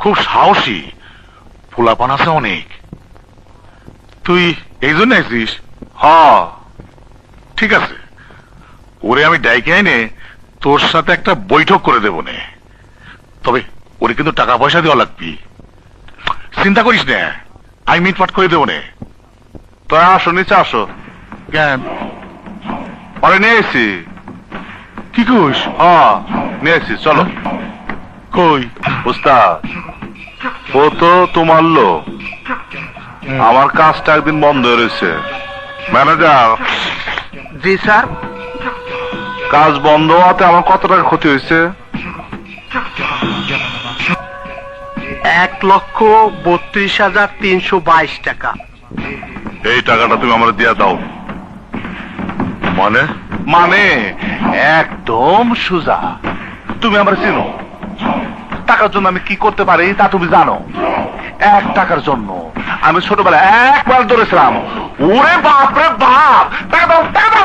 খুব সাহসী, পোলাপান আছে অনেক। তুই এই জন্য আইছিস? হ, ঠিক আছে, ওরে আমি ডাইকে এনে তোর সাথে একটা বৈঠক করে দেব নে। তবে ওরে কিন্তু টাকা পয়সা দেওয়া লাগবি। চিন্তা করিস না, আমি মিটমাট করে দেব নে। তোরা আসো, নিচে আসো। কেন? পরে নিয়ে এসছি। কি কইস? হ্যাঁ, নিয়ে এসছি, চলো। কই? উস্তাদ, ও তো তোমার লোক। আমার কাজটা একদিন বন্ধ হয়ে রয়েছে। ম্যানেজার, জি স্যার। কাজ বন্ধ হওয়াতে আমার কত টাকা ক্ষতি হয়েছে? 1,32,322 টাকা। এই টাকাটা তুমি আমার দিয়ে দাও। মানে? মানে একদম সোজা। তুমি আমার চিনো, টাকার জন্য আমি কি করতে পারি তা তুমি জানো। 1 টাকার জন্য আমি ছোটবেলায় একবার ধরেছিলাম। ওরে বাপ রে বাপ, টাকা দাও, টাকা দাও।